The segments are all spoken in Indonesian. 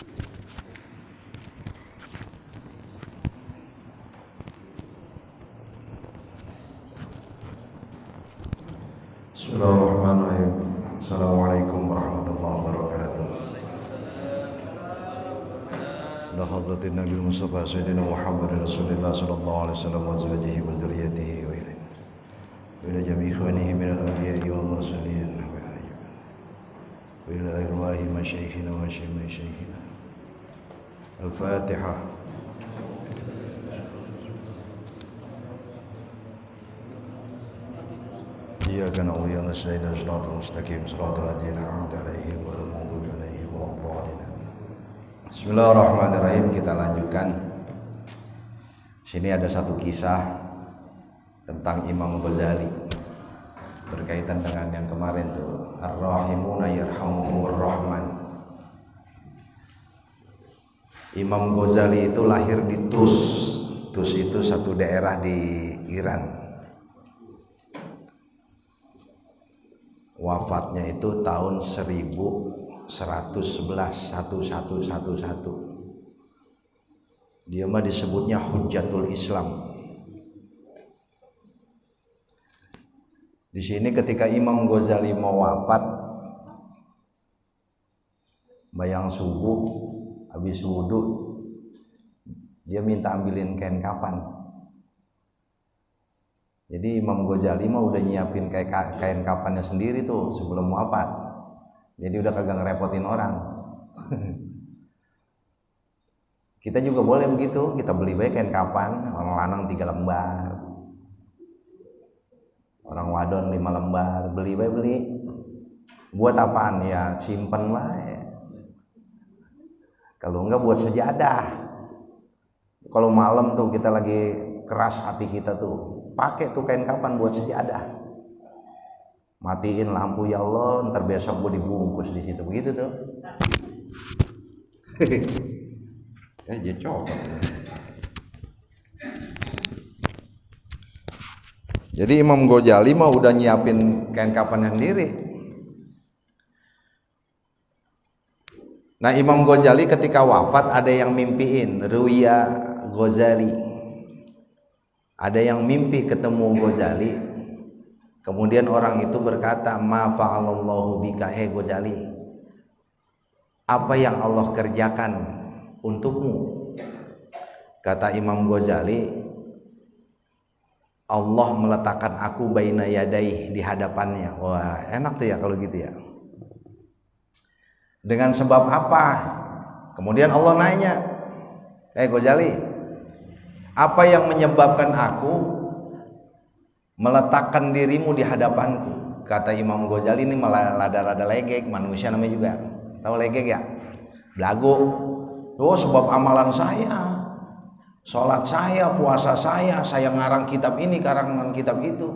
Bismillahirrahmanirrahim. Assalamualaikum warahmatullahi wabarakatuh. La hadratin Nabi Mustafa Sayyidina Muhammad Rasulullah sallallahu alaihi wasallam wa zawjihi wa dzurriyyatihi wa ila jami'i ikhwanihi min al-anbiya'i wal mursalin wa ila arwahi masyayikhina wa masyayikhina. Al-Fatihah. Iyyaka na'budu wa iyyaka nasta'in ihdinas siratal mustaqim siratal ladzina an'amta 'alaihim ghairil maghdubi 'alaihim waladdallin. Bismillahirrahmanirrahim. Kita lanjutkan. Sini ada satu kisah tentang Imam Ghazali berkaitan dengan yang kemarin tuh, Ar-Rahimuna yarhamuhumur Rahman. Imam Ghazali itu lahir di Tus. Tus itu satu daerah di Iran. Wafatnya itu tahun 1111. Dia mah disebutnya Hujjatul Islam. Di sini ketika Imam Ghazali mau wafat, bayang subuh habis wudhu, dia minta ambilin kain kafan. Jadi Imam Ghazali mah udah nyiapin kain kafannya sendiri tuh sebelum wafat. Jadi udah kagak ngerepotin orang. Kita juga boleh begitu, kita beli baik kain kafan, orang lanang 3 lembar. Orang wadon 5 lembar, beli. Buat apaan ya? Simpen wae. Kalau enggak buat sejadah. Kalau malam tuh kita lagi keras hati kita tuh, pakai tuh kain kafan buat sejadah. Matiin lampu ya Allah, ntar besok gue dibungkus di situ, begitu tuh. Ya coba. Jadi Imam Ghazali mah udah nyiapin kain kafannya sendiri. Nah, Imam Ghazali ketika wafat ada yang mimpiin Ruya Ghazali. Ada yang mimpi ketemu Ghazali. Kemudian orang itu berkata, "Ma fa'alallahu bika Ghazali. Apa yang Allah kerjakan untukmu?" Kata Imam Ghazali, "Allah meletakkan aku baina yadai, di hadapannya." Wah, enak tuh ya kalau gitu ya. Dengan sebab apa? Kemudian Allah nanya, Ghazali, apa yang menyebabkan aku meletakkan dirimu di hadapanku? Kata Imam Ghazali, ini malah rada-rada legek, manusia namanya juga. Tahu legek ya? Belagu. Oh, sebab amalan saya, sholat saya, puasa saya ngarang kitab ini, karangan kitab itu.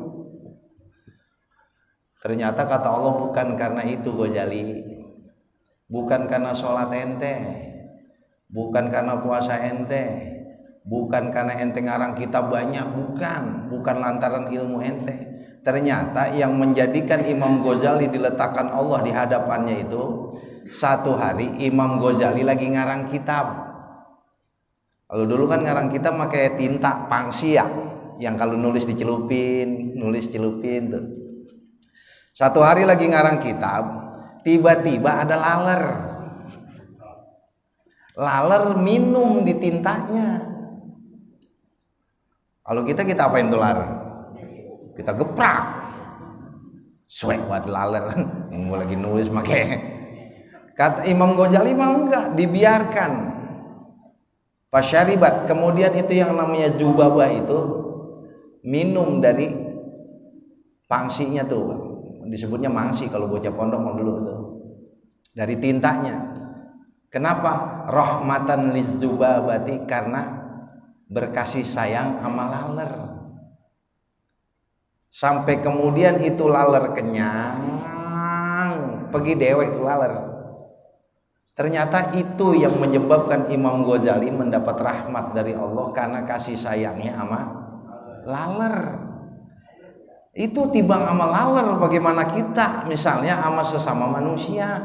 Ternyata kata Allah, bukan karena itu Ghazali. Bukan karena sholat ente, bukan karena puasa ente, bukan karena ente ngarang kitab banyak, bukan lantaran ilmu ente. Ternyata yang menjadikan Imam Ghazali diletakkan Allah di hadapannya itu, satu hari Imam Ghazali lagi ngarang kitab. Kalau dulu kan ngarang kitab pakai tinta pangsi ya, yang kalau nulis dicelupin tuh. Satu hari lagi ngarang kitab, tiba-tiba ada laler minum di tintanya. Kalau kita apain tuh laler? Kita geprak. Suek buat laler. Gue lagi nulis make. Kata Imam Ghazali mah enggak, dibiarkan. Fasyaribat, kemudian itu yang namanya Jubabah itu minum dari pangsinya tuh. Disebutnya mangsi kalau bocah pondok dulu tuh. Dari tintanya. Kenapa? Rahmatan lidzubabati, karena berkasih sayang sama laler. Sampai kemudian itu laler kenyang, pergi dewek itu laler. Ternyata itu yang menyebabkan Imam Ghazali mendapat rahmat dari Allah karena kasih sayangnya sama laler. Itu timbang sama laler, bagaimana kita misalnya sama sesama manusia.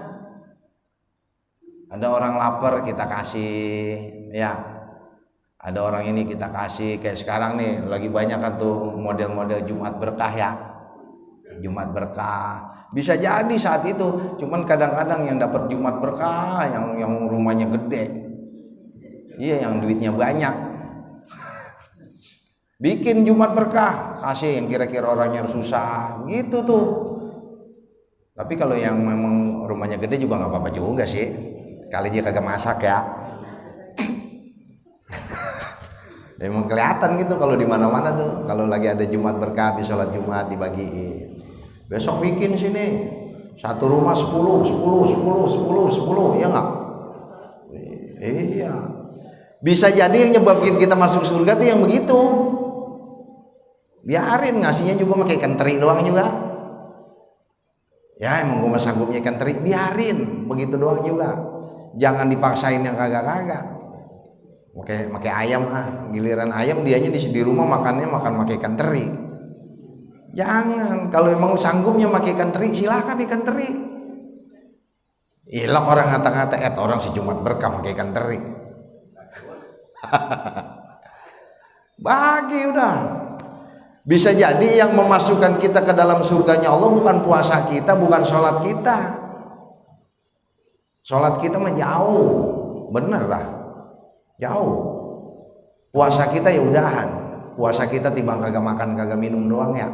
Ada orang lapar kita kasih, ya. Ada orang ini kita kasih. Kayak sekarang nih lagi banyak kan tuh model-model Jumat berkah ya. Jumat berkah. Bisa jadi saat itu, cuman kadang-kadang yang dapat Jumat berkah yang rumahnya gede. Iya, yang duitnya banyak. Bikin Jumat berkah, kasih yang kira-kira orangnya susah, gitu tuh. Tapi kalau yang memang rumahnya gede juga nggak apa-apa juga sih. Kali dia kagak masak ya. Emang kelihatan gitu kalau di mana-mana tuh. Kalau lagi ada Jumat berkah, habis sholat Jumat dibagiin. Besok bikin sini. Satu rumah 10, ya nggak? Iya. Bisa jadi yang nyebabin kita masuk surga tuh yang begitu. Biarin, ngasihnya juga pakai ikan teri doang juga. Ya emang gue sanggupnya ikan teri, biarin begitu doang juga. Jangan dipaksain yang kagak-kagak. Pakai ayam giliran ayam dianya di rumah makannya makan pakai ikan teri. Jangan, kalau emang sanggupnya pakai ikan teri silakan ikan teri. Ilok orang ngata-ngata orang si Jumat berkah pakai ikan teri. Bagi udah. Bisa jadi yang memasukkan kita ke dalam surganya Allah bukan puasa kita, bukan sholat kita. Sholat kita mah jauh, bener lah, jauh. Puasa kita ya udahan. Puasa kita timbang kagak makan kagak minum doang ya.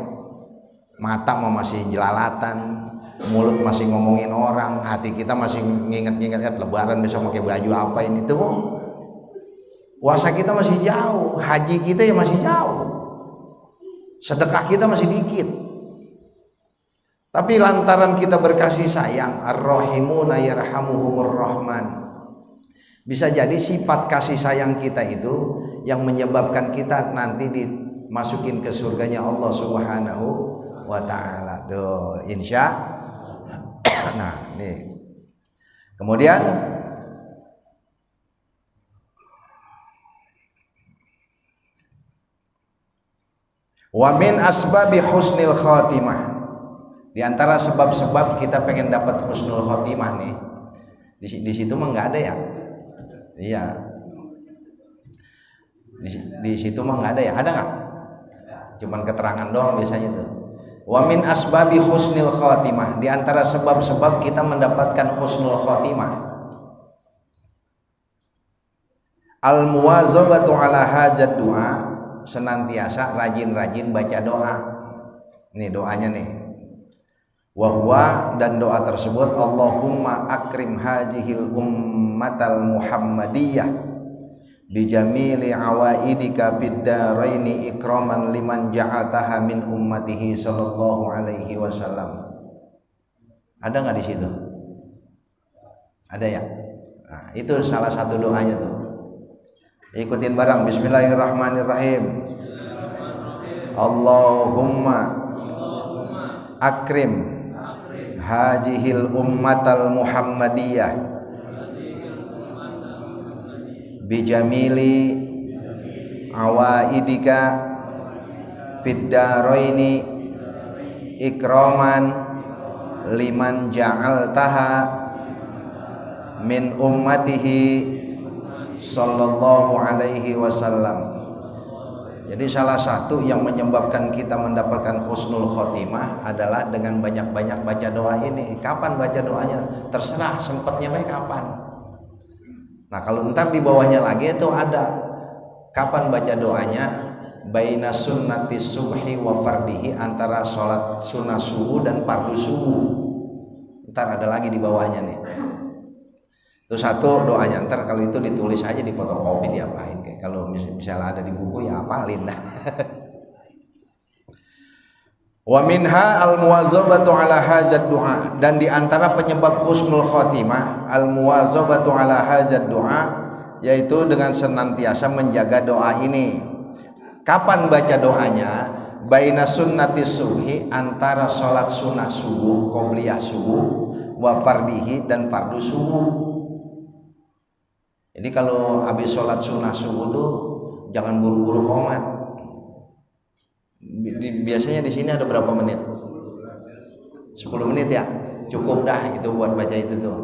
Mata mah masih jelalatan, mulut masih ngomongin orang, hati kita masih nginget-nginget lebaran besok pakai baju apa ini tuh. Puasa kita masih jauh, haji kita ya masih jauh, sedekah kita masih dikit. Tapi lantaran kita berkasih sayang, ar-rahimuna yarhamuhumur rahman. Bisa jadi sifat kasih sayang kita itu yang menyebabkan kita nanti dimasukin ke surganya Allah Subhanahu wa ta'ala. Tuh, insya. Nah, nih. Kemudian wa min asbabi husnil khatimah. Di antara sebab-sebab kita pengen dapat husnul khatimah nih. Di situ mah enggak ada ya. Iya. Di situ mah enggak ada ya. Ada enggak? Cuman keterangan doang biasanya tuh. Wa min asbabi husnil khatimah. Di antara sebab-sebab kita mendapatkan husnul khatimah. Al muwazabatu ala hajat du'a. Senantiasa rajin-rajin baca doa. Nih doanya nih. Wahwa, dan doa tersebut Allahumma akrim hajihil ummatal muhammadiyah bijamili awaidika fid daraini ikraman liman ja'ataha min ummatihi sallallahu alaihi wasallam. Ada nggak di situ? Ada ya? Nah, itu salah satu doanya tuh. Ikutin bareng. Bismillahirrahmanirrahim. Allahumma akrim hajihil ummatal muhammadiyah bijamili awaidika fid daraini ikraman liman ja'altaha min ummatihi sallallahu alaihi wasallam. Jadi salah satu yang menyebabkan kita mendapatkan husnul khotimah adalah dengan banyak-banyak baca doa ini. Kapan baca doanya? Terserah, sempatnya baik kapan. Nah kalau ntar di bawahnya lagi itu ada kapan baca doanya, baina sunnati subhi wa fardihi, antara sholat sunnah subuh dan fardu subuh. Ntar ada lagi di bawahnya nih. Itu satu doanya. Ntar kalau itu ditulis aja di fotokopi diapain, kayak kalau misalnya ada di buku ya apalin dah. Wa minha al muwazabatu ala hajat du'a, dan di antara penyebab husnul khotimah al muwazabatu ala hajat du'a, yaitu dengan senantiasa menjaga doa ini. Kapan baca doanya? Baina sunnati subhi, antara sholat sunnah subuh, qobliyah subuh, wa fardihi, dan fardu subuh. Jadi kalau habis sholat sunnah subuh tuh jangan buru-buru qomat. Biasanya di sini ada berapa menit? 10 menit ya, cukup dah itu buat baca itu tuh.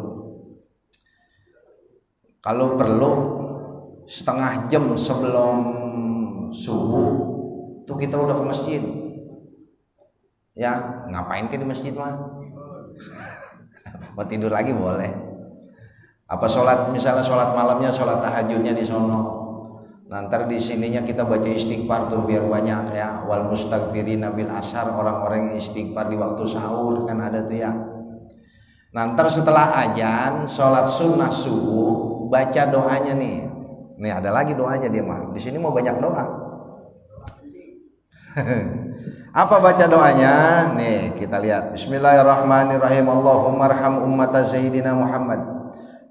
Kalau perlu setengah jam sebelum subuh tuh kita udah ke masjid. Ya, ngapain ke di masjid mah? Mau tidur lagi boleh. Apa sholat, misalnya sholat malamnya, sholat tahajudnya di sono. Nanti di sininya kita baca istighfar tuh biar banyak ya. Wal mustaghfirina bil ashar, orang-orang yang istighfar di waktu sahur kan ada tuh ya. Nanti setelah azan, sholat sunnah subuh, baca doanya nih. Nih ada lagi doanya dia mah. Di sini mau banyak doa. Apa baca doanya? Nih kita lihat. Bismillahirrahmanirrahim. Allahumma arham ummata sayyidina Muhammad.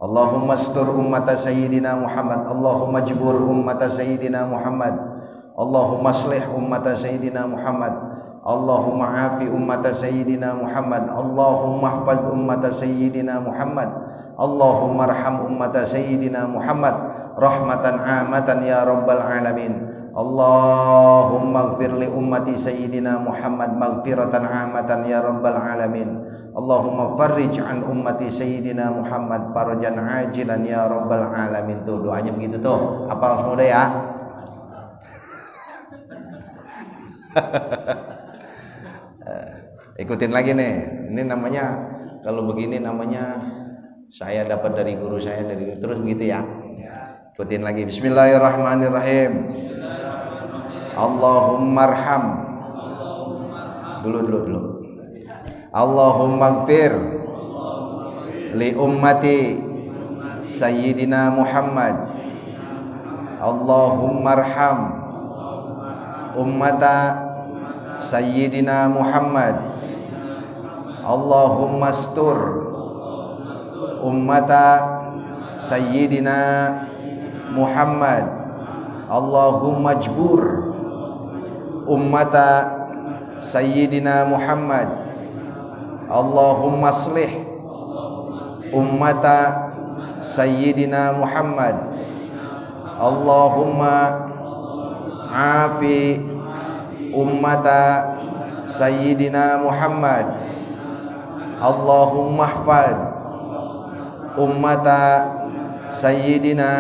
Allahumma astur ummata sayyidina Muhammad. Allahumma jbur ummata sayyidina Muhammad. Allahumma aslih ummata sayyidina Muhammad. Allahumma afi ummata sayyidina Muhammad. Allahumma hafaz ummata sayyidina Muhammad. Allahumma arham ummata sayyidina Muhammad rahmatan amatan ya rabbal alamin. Allahumma ighfir li ummati sayyidina Muhammad maghfiratan amatan ya rabbal alamin. Allahumma farrij an ummati sayyidina Muhammad farajan ajilan ya rabbal alamin. Tuh doanya begitu tuh. Hafal semua ya. Ikutin lagi nih. Ini namanya kalau begini namanya saya dapat dari guru saya dari terus begitu ya. Ikutin lagi. Bismillahirrahmanirrahim. Allahumma arham. Dulu. Allahumma ighfir li ummati sayyidina Muhammad. Allahumma arham ummata sayyidina Muhammad. Allahumma astur ummata sayyidina Muhammad. Allahumma jbur ummata sayyidina Muhammad. Allahumma aslih ummata sayyidina Muhammad. Allahumma afi ummata sayyidina Muhammad. Allahumma hafad ummata sayyidina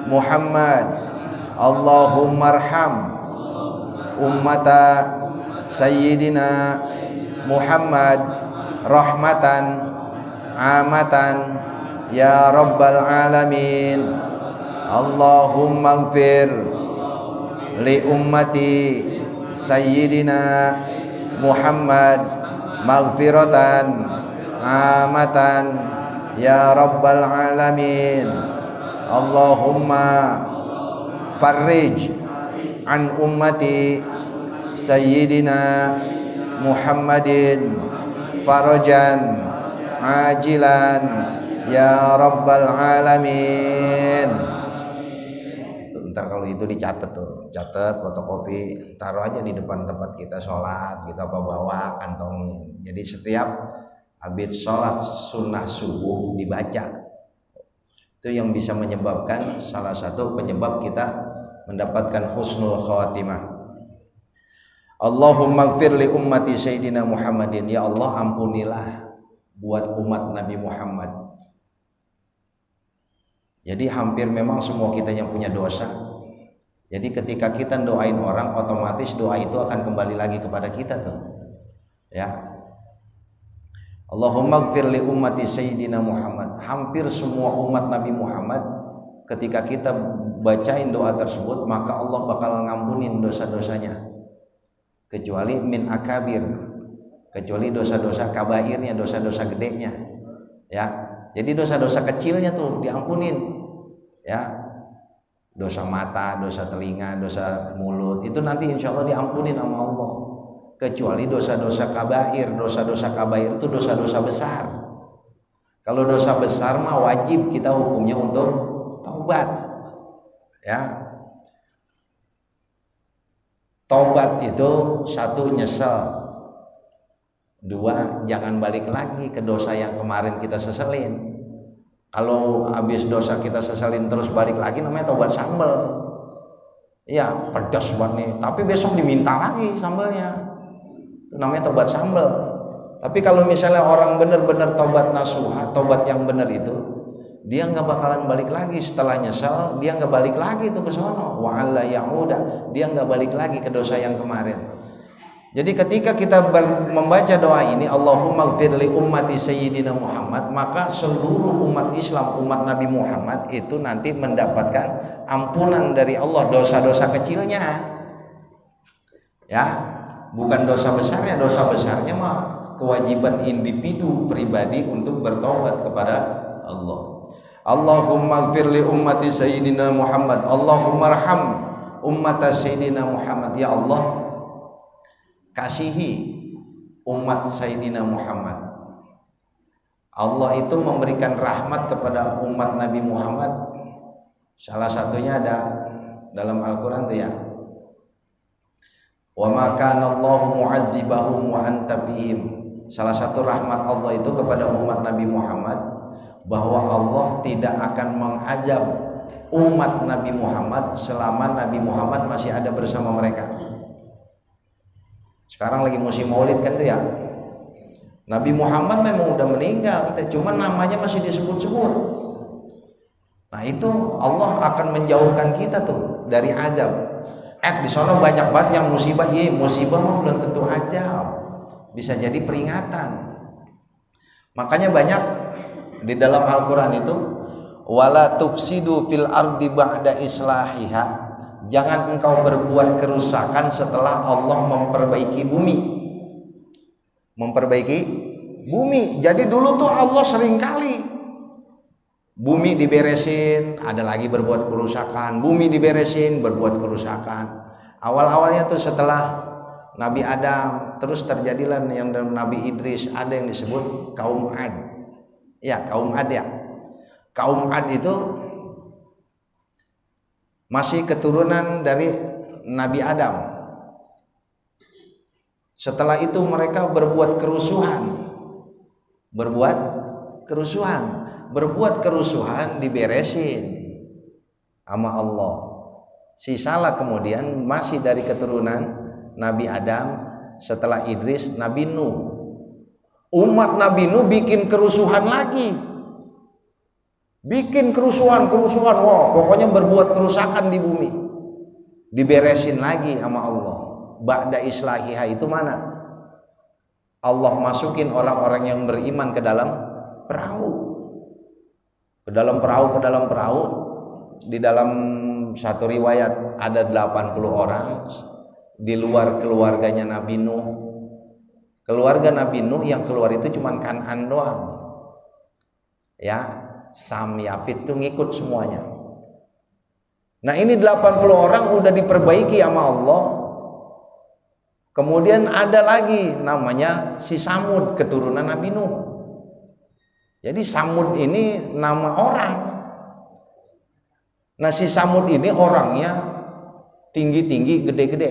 Muhammad. Allahumma arham ummata sayyidina Muhammad rahmatan amatan ya rabbal alamin. Allahumma ighfir li ummati sayyidina Muhammad maghfiratan amatan ya rabbal alamin. Allahumma farrij an ummati sayyidina Muhammadin farajan ajilan ya rabbal alamin. Ntar kalau itu dicatat tuh, catat, fotokopi, taruh aja di depan tempat kita sholat, kita bawa kantongin. Jadi setiap habis sholat sunnah subuh dibaca. Itu yang bisa menyebabkan, salah satu penyebab kita mendapatkan husnul khatimah. Allahumma ighfir li ummati sayyidina Muhammadin. Ya Allah, ampunilah buat umat Nabi Muhammad. Jadi hampir memang semua kita yang punya dosa. Jadi ketika kita doain orang, otomatis doa itu akan kembali lagi kepada kita tuh. Ya. Allahumma ighfir li ummati sayyidina Muhammad. Hampir semua umat Nabi Muhammad ketika kita bacain doa tersebut, maka Allah bakal ngampunin dosa-dosanya. Kecuali min akabir, kecuali dosa-dosa kabairnya, dosa-dosa gedenya. Ya. Jadi dosa-dosa kecilnya tuh diampunin. Ya. Dosa mata, dosa telinga, dosa mulut, itu nanti insya Allah diampunin sama Allah. Kecuali dosa-dosa kabair. Dosa-dosa kabair itu dosa-dosa besar. Kalau dosa besar mah wajib kita hukumnya untuk taubat. Ya. Taubat itu satu, nyesel. Dua, jangan balik lagi ke dosa yang kemarin kita seselin. Kalau habis dosa kita seselin terus balik lagi, namanya taubat sambal. Ya, pedas banget nih, tapi besok diminta lagi sambalnya. Itu namanya taubat sambal. Tapi kalau misalnya orang benar-benar taubat nasuha, taubat yang benar itu, dia nggak bakalan balik lagi. Setelah nyesal dia nggak balik lagi tuh ke sono. Wa alla ya'uda, dia nggak balik lagi ke dosa yang kemarin. Jadi ketika kita membaca doa ini, Allahumma ighfir li ummati sayyidina Muhammad, maka seluruh umat Islam, umat Nabi Muhammad itu nanti mendapatkan ampunan dari Allah dosa-dosa kecilnya. Ya, bukan dosa besarnya. Dosa besarnya mah kewajiban individu pribadi untuk bertobat kepada Allah. Allahumma ighfir li ummati sayyidina Muhammad, Allahumma arham ummata sayyidina Muhammad. Ya Allah, kasihi umat Sayyidina Muhammad. Allah itu memberikan rahmat kepada umat Nabi Muhammad. Salah satunya ada dalam Al-Quran tuh ya, wa ma kana Allahu mu'adzibahum wa anta fihim. Salah satu rahmat Allah itu kepada umat Nabi Muhammad, bahwa Allah tidak akan mengazab umat Nabi Muhammad selama Nabi Muhammad masih ada bersama mereka. Sekarang lagi musim Maulid kan tuh ya. Nabi Muhammad memang udah meninggal, cuman namanya masih disebut-sebut. Nah itu Allah akan menjauhkan kita tuh dari azab. Di sana banyak banget yang musibah. Musibah mah belum tentu azab, bisa jadi peringatan. Makanya banyak di dalam Al-Quran itu, wala tufsidu fil ardi ba'da islahiha. Jangan engkau berbuat kerusakan setelah Allah memperbaiki bumi. Memperbaiki bumi. Jadi dulu tuh Allah seringkali bumi diberesin, ada lagi berbuat kerusakan. Bumi diberesin, berbuat kerusakan. Awal-awalnya tuh setelah Nabi Adam, terus terjadilah yang dalam Nabi Idris, ada yang disebut kaum Ad. Ya, kaum Ad ya. Kaum Ad itu masih keturunan dari Nabi Adam. Setelah itu mereka berbuat kerusuhan. Berbuat kerusuhan diberesin sama Allah. Sisalah kemudian masih dari keturunan Nabi Adam, setelah Idris Nabi Nuh. Umat Nabi Nuh bikin kerusuhan lagi. Bikin kerusuhan, wah pokoknya berbuat kerusakan di bumi. Diberesin lagi sama Allah. Ba'da islahiha itu mana? Allah masukin orang-orang yang beriman ke dalam perahu. Ke dalam perahu. Di dalam satu riwayat ada 80 orang. Di luar keluarganya Nabi Nuh. Keluarga Nabi Nuh yang keluar itu cuma Kan'an doang. Ya, Sam, Yafid itu ngikut semuanya. Nah ini 80 orang udah diperbaiki sama Allah. Kemudian ada lagi namanya si Samud, keturunan Nabi Nuh. Jadi Samud ini nama orang. Nah si Samud ini orangnya tinggi-tinggi, gede-gede,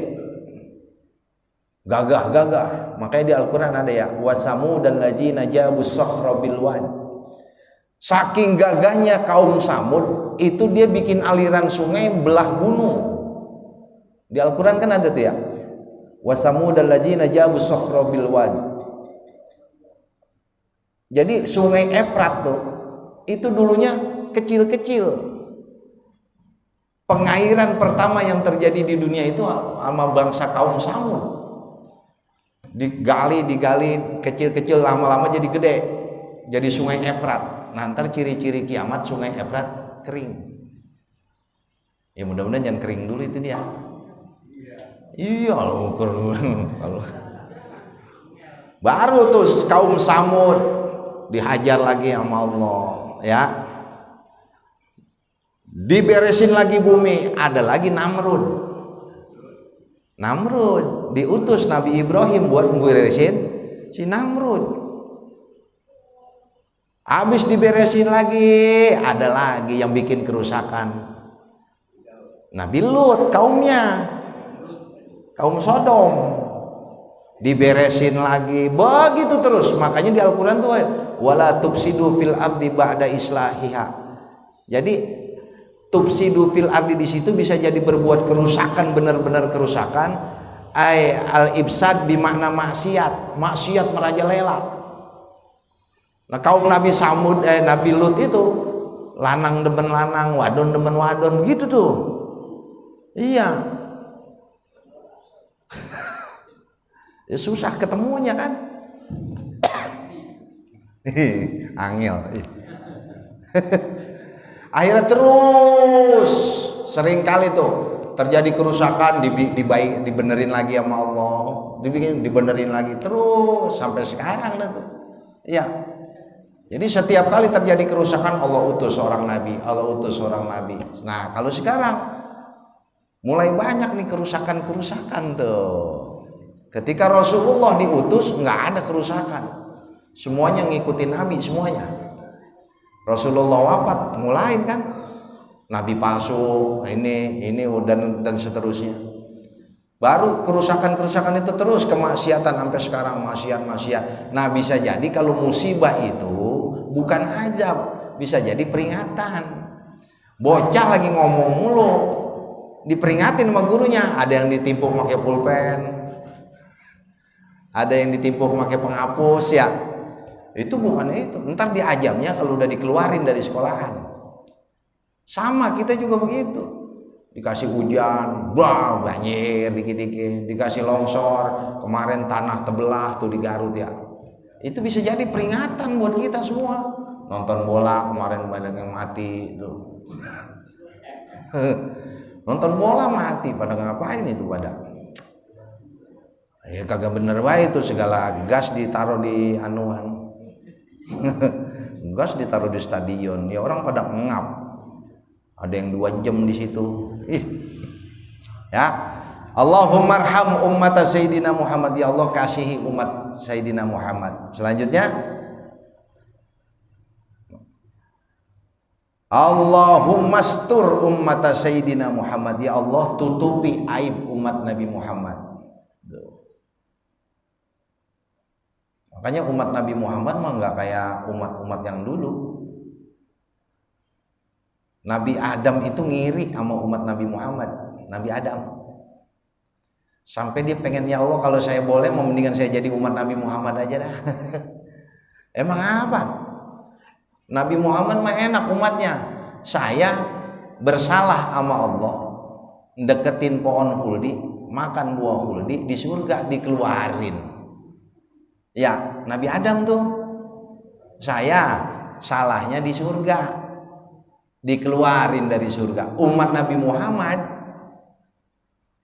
gagah-gagah. Makanya di Al-Quran ada ya, wa samudal ladzina jabu sakhra bil wad. Saking gagahnya kaum Samud itu dia bikin aliran sungai belah gunung. Di Al-Quran kan ada tuh ya, wa samudal ladzina jabu sakhra bil wad. Jadi sungai Efrat tuh itu dulunya kecil-kecil. Pengairan pertama yang terjadi di dunia itu sama bangsa kaum Samud. Digali kecil-kecil, lama-lama jadi gede, jadi sungai Efrat. Nah ntar ciri-ciri kiamat sungai Efrat kering. Ya mudah-mudahan jangan kering dulu itu dia. Iya loh, kalau baru tuh kaum Samud dihajar lagi sama Allah ya. Diberesin lagi bumi, ada lagi Namrud diutus Nabi Ibrahim buat beresin si Namrud. Habis diberesin lagi, ada lagi yang bikin kerusakan. Nabi Lut, kaumnya, kaum Sodom, diberesin lagi, begitu terus. Makanya di Al-Quran tuh wala tufsidu fil ardi ba'da islahiha. Jadi tufsidu fil ardi di situ bisa jadi berbuat kerusakan, benar-benar kerusakan. Al ibsad bimakna maksiat merajalela. Nah kaum Nabi Samud, Nabi Lut itu lanang demen lanang, wadon demen wadon, begitu tuh. Iya. Ya susah ketemunya kan. Angel. Akhirnya terus sering kali tuh terjadi kerusakan, dibenerin lagi sama Allah, dibenerin lagi terus sampai sekarang dah tuh. Iya. Jadi setiap kali terjadi kerusakan Allah utus seorang nabi, Allah utus seorang nabi. Nah, kalau sekarang mulai banyak nih kerusakan tuh. Ketika Rasulullah diutus nggak ada kerusakan. Semuanya ngikutin nabi semuanya. Rasulullah wafat mulai kan nabi palsu ini dan seterusnya. Baru kerusakan itu terus, kemaksiatan sampai sekarang, maksiat. Nah, bisa jadi kalau musibah itu bukan azab, bisa jadi peringatan. Bocah lagi ngomong mulu, diperingatin sama gurunya, ada yang ditimpuk pakai pulpen, ada yang ditimpuk pakai penghapus ya. Itu bukan itu. Ntar diajamnya kalau udah dikeluarin dari sekolahan. Sama kita juga begitu. Dikasih hujan, wah banjir dikit-dikit, dikasih longsor, kemarin tanah tebelah tuh di Garut ya. Itu bisa jadi peringatan buat kita semua. Nonton bola kemarin banyak yang mati tuh. Nonton bola mati, pada ngapain itu pada? Ya kagak bener wae itu, segala gas ditaruh di anuan. Gas ditaruh di stadion, ya orang pada ngap. Ada yang 2 jam di situ. Ya. Allahumma arham ummata Sayyidina Muhammad, ya Allah kasihi umat Sayyidina Muhammad. Selanjutnya Allahumma astur ummata Sayyidina Muhammad, ya Allah tutupi aib umat Nabi Muhammad. Makanya umat Nabi Muhammad mah nggak kayak umat-umat yang dulu. Nabi Adam itu ngiri sama umat Nabi Muhammad, Nabi Adam. Sampai dia pengen, ya Allah kalau saya boleh mau mendingan saya jadi umat Nabi Muhammad aja dah. Emang apa? Nabi Muhammad mah enak umatnya. Saya bersalah sama Allah, deketin pohon huldi, makan buah huldi, di surga dikeluarin. Ya, Nabi Adam tuh. Saya salahnya di surga, dikeluarin dari surga. Umat Nabi Muhammad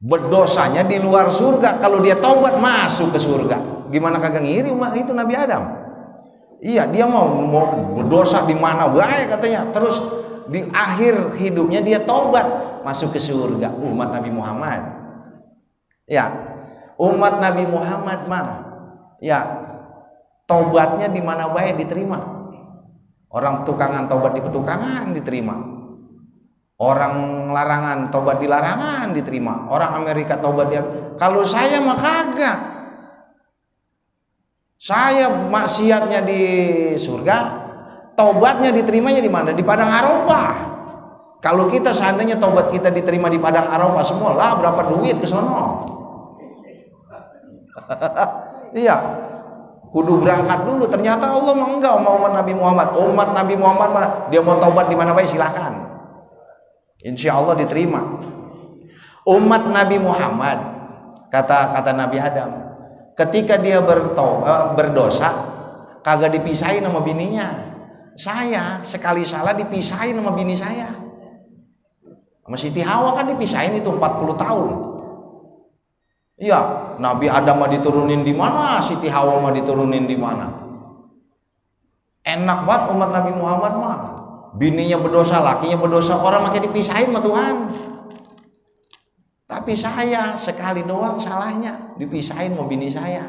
berdosanya di luar surga, kalau dia taubat masuk ke surga. Gimana kagak ngiri umat itu Nabi Adam? Iya, dia mau berdosa di mana baik katanya, terus di akhir hidupnya dia taubat masuk ke surga. Umat Nabi Muhammad, ya umat Nabi Muhammad mah ya taubatnya di mana baik diterima. Orang tukangan tobat di petukangan diterima. Orang larangan tobat di larangan diterima. Orang Amerika tobat dia. Kalau saya mah kagak. Saya maksiatnya di surga, tobatnya diterimanya di mana? Di padang Arafah. Kalau kita seandainya tobat kita diterima di padang Arafah semua lah, berapa duit ke sono? Iya. Kudu berangkat dulu. Ternyata Allah mah enggak sama umat Nabi Muhammad. Umat Nabi Muhammad mah dia mau taubat di mana baik silahkan, insya Allah diterima. Umat Nabi Muhammad, kata Nabi Adam, ketika dia berdosa kagak dipisahin sama bininya. Saya sekali salah dipisahin sama bini saya. Sama Siti Hawa kan dipisahin itu 40 tahun. Iya, Nabi Adam mah diturunin di mana, Siti Hawa mah diturunin di mana. Enak banget umat Nabi Muhammad mah. Bininya berdosa, lakinya berdosa, orang makin dipisahin sama Tuhan. Tapi saya sekali doang salahnya dipisahin sama bini saya.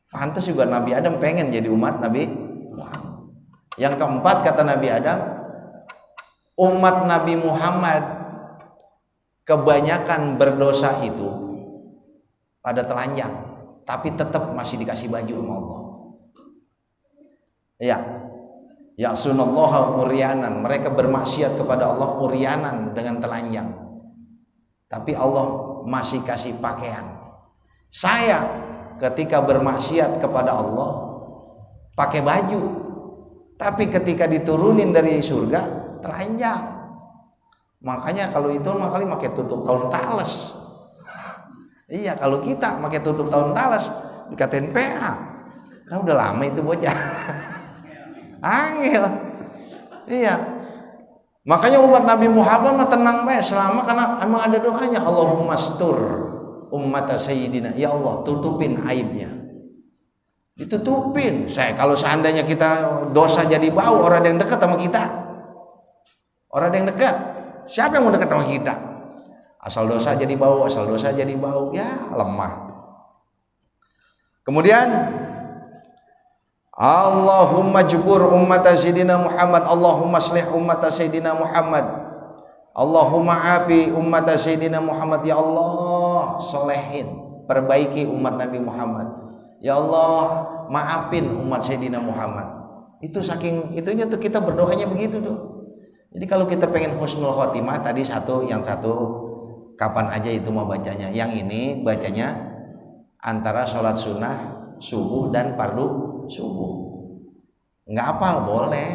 Pantes juga Nabi Adam pengen jadi umat Nabi Muhammad. Yang keempat kata Nabi Adam, umat Nabi Muhammad kebanyakan berdosa itu pada telanjang, tapi tetap masih dikasih baju sama Allah. Ya, ya sunallah uryanan, mereka bermaksiat kepada Allah uryanan dengan telanjang, tapi Allah masih kasih pakaian. Saya ketika bermaksiat kepada Allah pakai baju, Tapi ketika diturunin dari surga telanjang. Makanya kalau itu makanya pakai tutup tahun tales. Iya, kalau kita pakai tutup tahun tales dikatain PA. Nah udah lama itu bocah. Angel. Iya. Makanya umat Nabi Muhammad mah tenang bae selama karena emang ada doanya, Allahumma astur ummat sayyidina. Ya Allah, tutupin aibnya. Ditutupin. Kalau seandainya kita dosa jadi bau, orang yang dekat sama kita. Orang yang dekat. Siapa yang mau dekat sama kita? Asal dosa jadi bau, asal dosa jadi bau. Ya, lemah. Kemudian Allahumma jubur ummat sayyidina Muhammad, Allahumma aslih ummat sayyidina Muhammad, Allahumma afi ummat sayyidina Muhammad. Ya Allah, selehin, perbaiki umat Nabi Muhammad. Ya Allah, maafin umat Sayyidina Muhammad. Itu saking itunya tuh kita berdoanya begitu tuh. Jadi kalau kita pengen husnul khotimah tadi yang satu kapan aja itu mau bacanya. Yang ini bacanya antara sholat sunnah subuh dan fardu subuh. Nggak hafal boleh,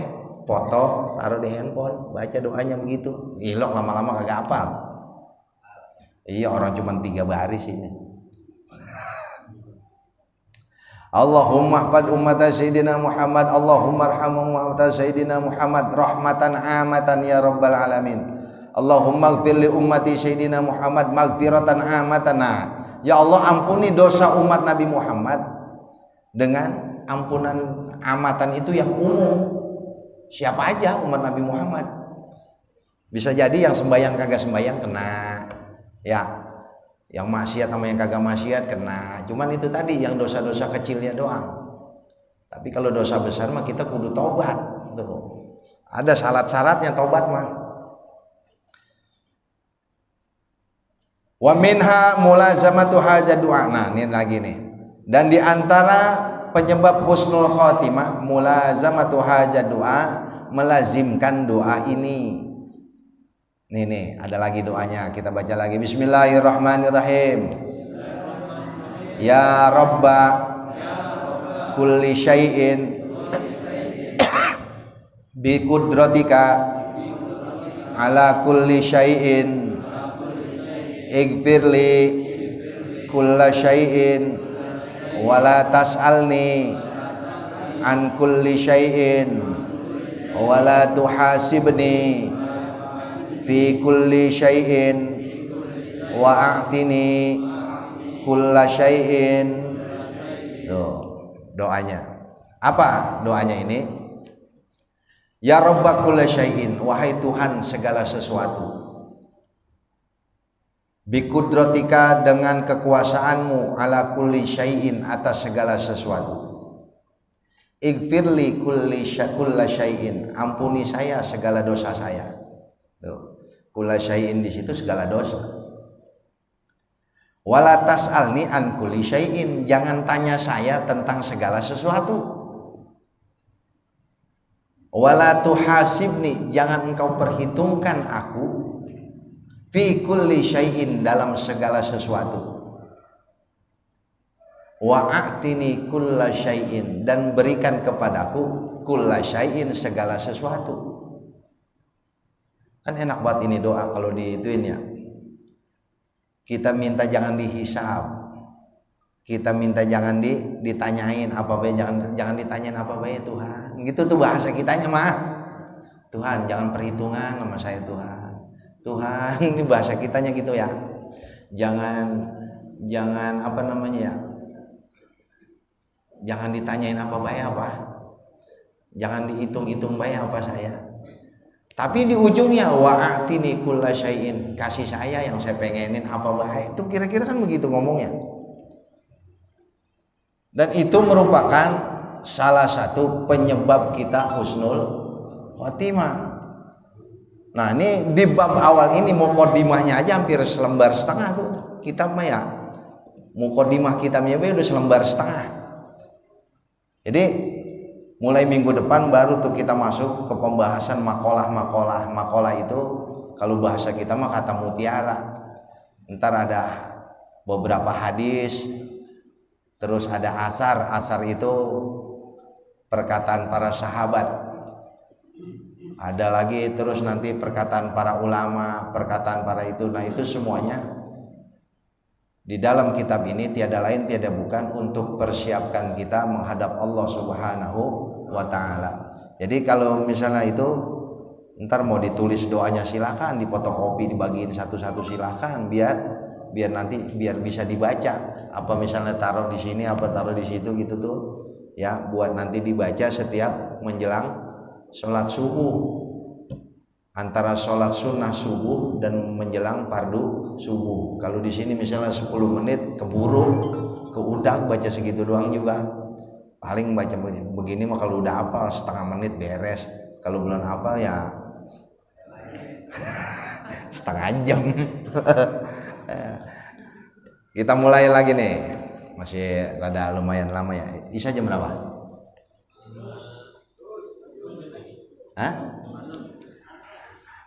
foto taruh di handphone, baca doanya begitu. Ilok lama-lama kagak hafal. Iya, orang cuma 3 baris ini. Allahumma hfad ummat sayyidina Muhammad, Allahumma arham ummat sayyidina Muhammad rahmatan amatan ya rabbal alamin. Allahumma ighfir li ummati sayyidina Muhammad maghfiratan amatan. Ya Allah, ampuni dosa umat Nabi Muhammad dengan ampunan amatan itu yang umum. Siapa aja umat Nabi Muhammad. Bisa jadi yang sembahyang kagak sembahyang kena, ya. Yang maksiat sama yang kagak maksiat kena. Cuman itu tadi yang dosa-dosa kecilnya doang. Tapi kalau dosa besar mah kita kudu tobat. Tuh. Ada syarat-syaratnya tobat mah. Wa minha mulazamatu hajat du'a. Nah, ini lagi nih. Dan di antara penyebab husnul khotimah mulazamatu hajat du'a, melazimkan doa ini. Nih, ada lagi doanya. Kita baca lagi. Bismillahirrahmanirrahim. Ya Rabba kulli syai'in bi qudratika ala kulli syai'in ighfirli kulla syai'in wala tas'alni an kulli syai'in wala tuhasibni fi kulli syai'in wa a'tini kulla syai'in. Doanya apa doanya ini? Ya Rabba kulli syai'in, wahai Tuhan segala sesuatu, bi qudratika dengan kekuasaanmu, ala kulli syai'in atas segala sesuatu, ighfirli kulla syai'in, ampuni saya segala dosa saya. Tuh. Kulla syai'in di situ segala dosa. Wala tas'alni an kulli syai'in, jangan tanya saya tentang segala sesuatu. Wala tuhasibni, jangan engkau perhitungkan aku fi kulli syai'in, dalam segala sesuatu. Wa a'tini kulla syai'in, dan berikan kepadaku kulla syai'in, segala sesuatu. Kan enak banget ini doa kalau diituin ya. Kita minta jangan dihisab. Kita minta jangan ditanyain apa bae, jangan ditanyain apa bae Tuhan. Gitu tuh bahasa kitanya mah. Tuhan, jangan perhitungan sama saya Tuhan. Tuhan, ini bahasa kitanya gitu ya. Jangan apa namanya ya? Jangan ditanyain apa bae apa. Jangan dihitung-hitung bae apa saya. Tapi di ujungnya wa'atini kulla syai'in, kasih saya yang saya pengenin apa baik. Itu kira-kira kan begitu ngomongnya. Dan itu merupakan salah satu penyebab kita husnul khotimah. Nah, ini di bab awal ini muqaddimahnya aja hampir selembar setengah tuh. Kitab mah ya. Muqaddimah kitabnya udah selembar setengah. Jadi mulai minggu depan baru tuh kita masuk ke pembahasan makalah. Makalah itu kalau bahasa kita mah kata mutiara. Ntar ada beberapa hadis, terus ada asar itu perkataan para sahabat. ada lagi terus nanti perkataan para ulama, perkataan para itu. Nah itu semuanya di dalam kitab ini tiada lain tiada bukan untuk persiapkan kita menghadap Allah Subhanahu wa Ta'ala. Jadi kalau misalnya itu ntar mau ditulis doanya silakan, difotokopi dibagiin satu-satu silakan, biar nanti biar bisa dibaca. Apa misalnya taruh di sini, apa taruh di situ gitu tuh ya, buat nanti dibaca setiap menjelang sholat subuh, antara sholat sunnah subuh dan menjelang fardu subuh. Kalau di sini misalnya 10 menit keburu keudak baca segitu doang juga, paling baca begini mah kalau udah hafal setengah menit beres, kalau belum hafal ya setengah jam. Kita mulai lagi nih, masih rada lumayan lama ya. Isya jam berapa? Hah?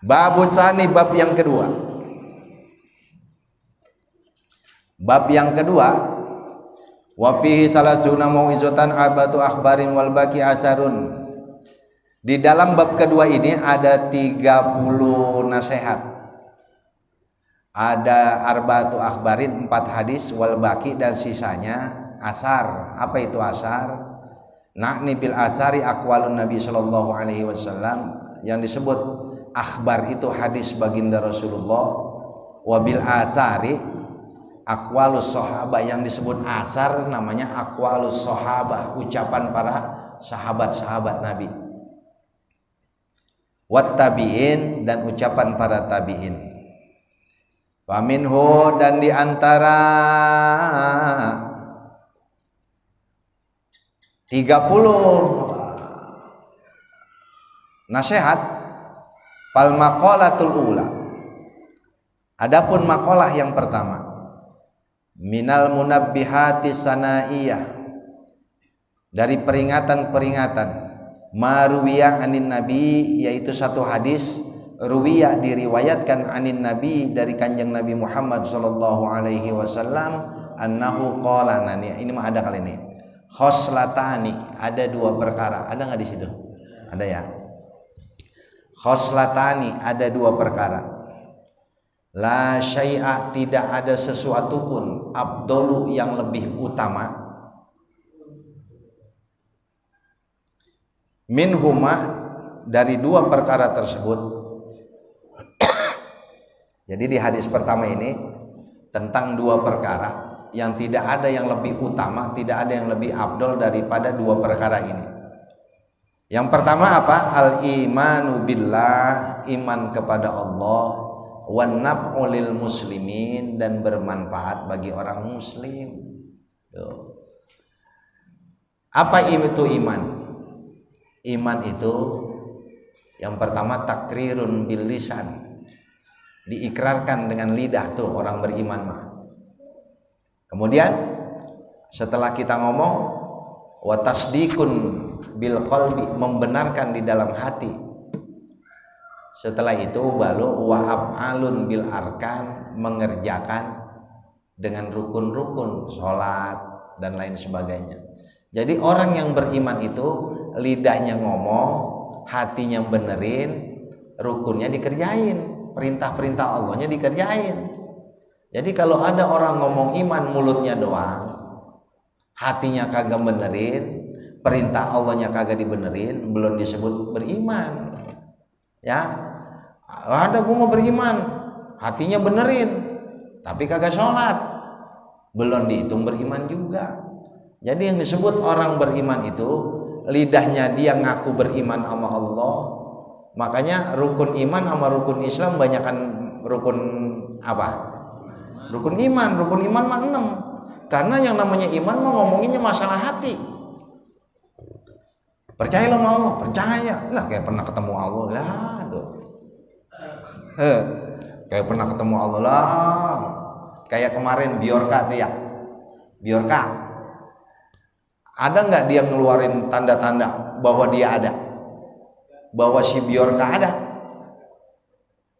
Bab tsani, bab yang kedua. Bab yang kedua, wa fihi salasuna mau'izatan abatu akhbarin wal baqi asarun. Di dalam bab kedua ini ada 30 nasihat. Ada arba'atu akhbarin 4 hadis wal baqi dan sisanya asar. Apa itu asar? Na'ni bil asari aqwalun Nabi sallallahu alaihi wasallam. Yang disebut akhbar itu hadis baginda Rasulullah, wabil asari aqwalus sahabah. Yang disebut asar namanya aqwalus sahabah, ucapan para sahabat-sahabat Nabi. Wat tabi'in, dan ucapan para tabi'in. Wa minhu, dan diantara 30 nasihat, fal maqalatul ula, adapun maqalah yang pertama, minal munabbihati sanaiyah, dari peringatan-peringatan, maruwiyah anin nabi, yaitu satu hadis ruwiyah diriwayatkan anin nabi, dari kanjeng Nabi Muhammad sallallahu alaihi wasallam, annahu qala, ini mah ada kali ini, khoslatani, ada 2 perkara. Ada nggak di situ? Ada ya. Khoslatani, ada 2 perkara. La syai'a, tidak ada sesuatu pun, afdalu, yang lebih utama, minhuma, dari 2 perkara tersebut. Jadi di hadis pertama ini tentang 2 perkara yang tidak ada yang lebih utama, tidak ada yang lebih afdol daripada 2 perkara ini. Yang pertama apa? Al-imanu billah, iman kepada Allah, wan naf'u lil muslimin, dan bermanfaat bagi orang muslim. Tuh. Apa itu iman? Iman itu yang pertama takrirun bil lisan, diikrarkan dengan lidah tuh orang beriman mah. Kemudian setelah kita ngomong, wa tasdikun bil qalbi, membenarkan di dalam hati. Setelah itu baru wa af'alun bil arkan, mengerjakan dengan rukun-rukun salat dan lain sebagainya. Jadi orang yang beriman itu lidahnya ngomong, hatinya benerin, rukunnya dikerjain, perintah-perintah Allahnya dikerjain. Jadi kalau ada orang ngomong iman mulutnya doang, hatinya kagak benerin, perintah Allahnya kagak dibenerin, belum disebut beriman. Ya, ada gua mau beriman, hatinya benerin, tapi kagak sholat, belum dihitung beriman juga. Jadi yang disebut orang beriman itu lidahnya dia ngaku beriman sama Allah. Makanya rukun iman sama rukun Islam banyakan rukun apa? Rukun iman mah 6. Karena yang namanya iman mah ngomonginnya masalah hati. Percaya sama Allah, percaya lah, kayak pernah ketemu Allah lah tuh. Kayak pernah ketemu Allah lah. Kayak kemarin Biorka tuh ya. Biorka, ada nggak dia ngeluarin tanda-tanda bahwa dia ada? Bahwa si Biorka ada?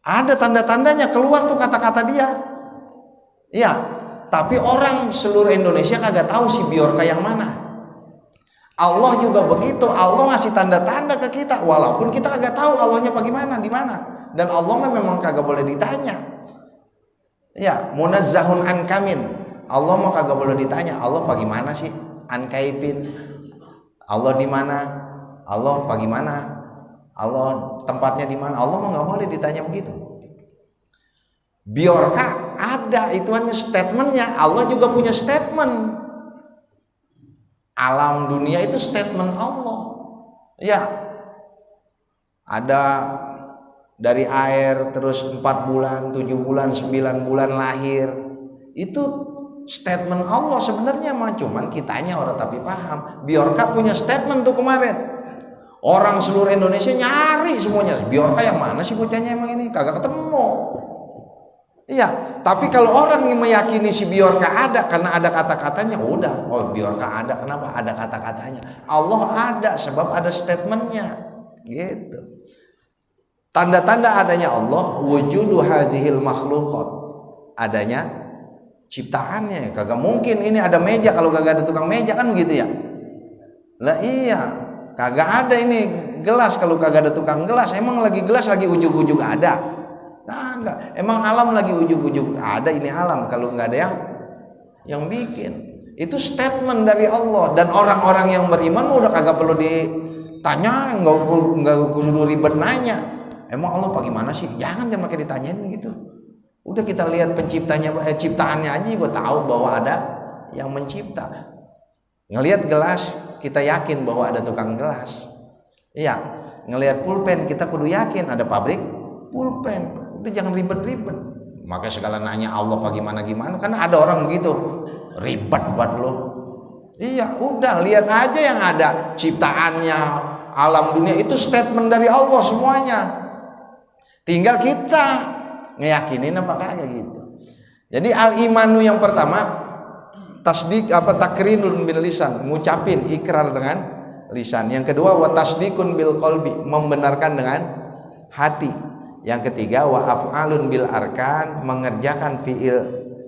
Ada tanda-tandanya, keluar tuh kata-kata dia. Iya, tapi orang seluruh Indonesia kagak tahu si Biorka yang mana. Allah juga begitu. Allah ngasih tanda-tanda ke kita walaupun kita agak tahu Allahnya bagaimana, di mana. Dan Allah memang kagak boleh ditanya. Ya, munazzahun an kamin. Allah mah kagak boleh ditanya. Allah bagaimana sih? An kaifin. Allah di mana? Allah bagaimana? Allah tempatnya di mana? Allah mah nggak boleh ditanya begitu. Biorka ada itu hanya statementnya. Allah juga punya statement. Alam dunia itu statement Allah. Ya, ada dari air terus 4 bulan, 7 bulan, 9 bulan lahir. Itu statement Allah sebenarnya mah, cuman kitanya orang tapi paham. Biorka punya statement tuh kemarin. Orang seluruh Indonesia nyari semuanya. Biorka yang mana sih bocahnya emang ini? Kagak ketemu. Iya, tapi kalau orang yang meyakini si Biorka ada karena ada kata-katanya, udah, oh Biorka ada, kenapa? Ada kata-katanya. Allah ada sebab ada statementnya, gitu. Tanda-tanda adanya Allah, wujudu hazihil makhluqat, adanya ciptaannya. Kagak mungkin ini ada meja kalau kagak ada tukang meja, kan begitu ya? Lah iya, kagak ada ini gelas kalau kagak ada tukang gelas. Emang lagi gelas lagi ujug-ujug ada? Nah, enggak. Emang alam lagi ujug-ujug ada, ini alam kalau nggak ada yang bikin. Itu statement dari Allah. Dan orang-orang yang beriman udah kagak perlu ditanya, nggak kudu ribet nanya. Emang Allah bagaimana sih? Jangan pakai ditanyain gitu. Udah kita lihat penciptanya, ciptaannya aja juga tahu bahwa ada yang mencipta. Ngelihat gelas kita yakin bahwa ada tukang gelas. Iya, ngelihat pulpen kita kudu yakin ada pabrik pulpen. Udah jangan ribet-ribet. Maka segala nanya Allah bagaimana gimana, karena ada orang begitu. Ribet buat lo. Iya, udah lihat aja yang ada ciptaannya, alam dunia itu statement dari Allah semuanya. Tinggal kita ngeyakinin apa kagak gitu. Jadi al-imanu yang pertama tasdik takrinun bil lisan, ngucapin ikrar dengan lisan. Yang kedua wa tasdikun bil qalbi, membenarkan dengan hati. Yang ketiga wa af'alun bil arkan, mengerjakan fiil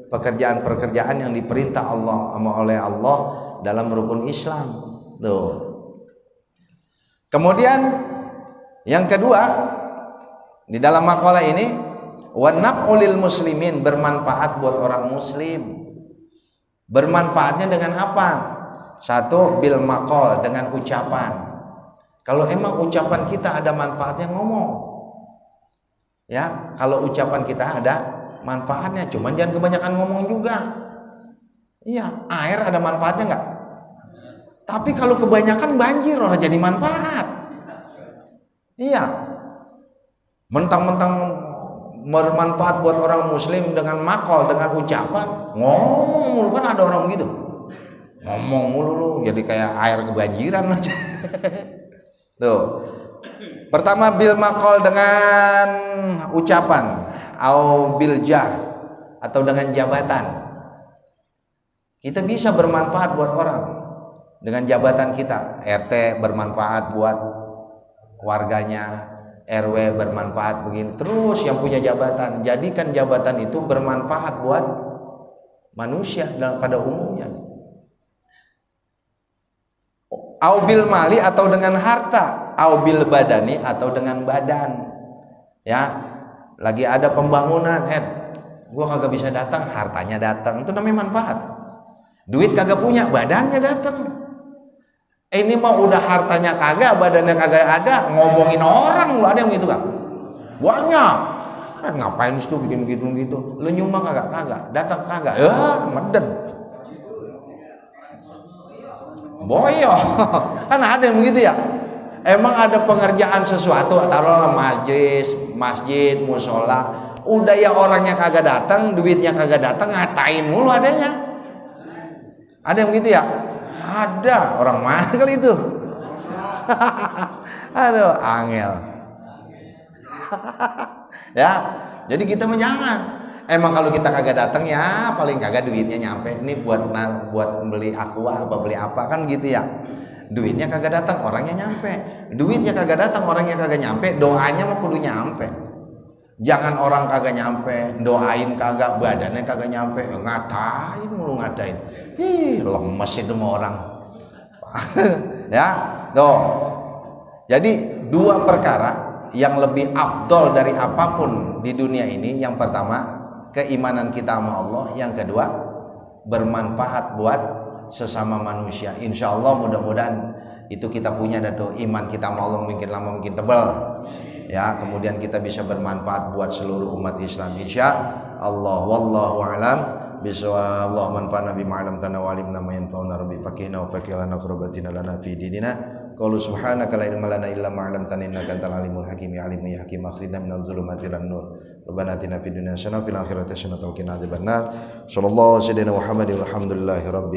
pekerjaan-pekerjaan yang diperintah Allah oleh Allah dalam rukun Islam. Tuh. Kemudian yang kedua di dalam makalah ini wa naf'ulil muslimin, bermanfaat buat orang muslim. Bermanfaatnya dengan apa? Satu, bil maqal, dengan ucapan. Kalau emang ucapan kita ada manfaatnya, ngomong. Ya, kalau ucapan kita ada manfaatnya, cuman jangan kebanyakan ngomong juga. Iya, air ada manfaatnya enggak? Tapi kalau kebanyakan banjir, orang jadi manfaat. Iya. Mentang-mentang bermanfaat buat orang muslim dengan makol, dengan ucapan, ngomong mulu, kan ada orang begitu. Ngomong mulu lu, jadi kayak air kebanjiran aja. Tuh. Pertama bil makol, dengan ucapan, au bil jah, atau dengan jabatan. Kita bisa bermanfaat buat orang dengan jabatan kita. RT bermanfaat buat warganya, RW bermanfaat begini. Terus yang punya jabatan, jadikan jabatan itu bermanfaat buat manusia dan pada umumnya. Au bil mali, atau dengan harta, au bil badani, atau dengan badan. Ya, lagi ada pembangunan, gua kagak bisa datang, hartanya datang, itu namanya manfaat. Duit kagak punya, badannya datang. Ini mah udah hartanya kagak, badannya kagak ada, ngomongin orang lu, ada yang gitu kan? Banyak. Kan ngapain sih tuh bikin gitu? Lu nyumbang kagak, datang kagak. Ya, meden. Boyo. Kan ada yang begitu ya. Emang ada pengerjaan sesuatu, taruhlah masjid, musola. Udah ya orangnya kagak datang, duitnya kagak datang, ngatain mulu adanya. Ada yang begitu ya? Ada. Orang mana kali itu? Aduh, angel. Ya, jadi kita jangan. Emang kalau kita kagak datang ya paling kagak duitnya nyampe. Ini buat beli aqua apa beli apa kan gitu ya. Duitnya kagak datang, orangnya nyampe. Duitnya kagak datang, orangnya kagak nyampe, doanya mah kudu nyampe. Jangan orang kagak nyampe, doain kagak, badannya kagak nyampe, ngatain mulu ngatain. Ih, lemes itu sama orang. Ya, tuh. Jadi dua perkara yang lebih afdol dari apapun di dunia ini. Yang pertama, keimanan kita sama Allah. Yang kedua, bermanfaat buat sesama manusia. Insya Allah mudah-mudahan itu kita punya tuh iman kita sama Allah mungkin lama mungkin tebal. Ya, kemudian kita bisa bermanfaat buat seluruh umat Islam. Insya Allah. Wallahu a'lam bishawab. Allahumma anfa'na bima 'allamtana wa 'allimna ma yanfa'una rabbi faqihna wa faqihna qurbatina lana fi dinina. Qalu subhanaka la ilma lana illa ma 'allamtana innaka antal alimul hakim. Ya alim ya hakim akhrina minadh dhulumati ilan nur. Rabbana atina fid dunya hasanah wa fil akhirati hasanah wa qina adzabannar. Sallallahu alaihi wa sallam Muhammadin walhamdulillahi rabbil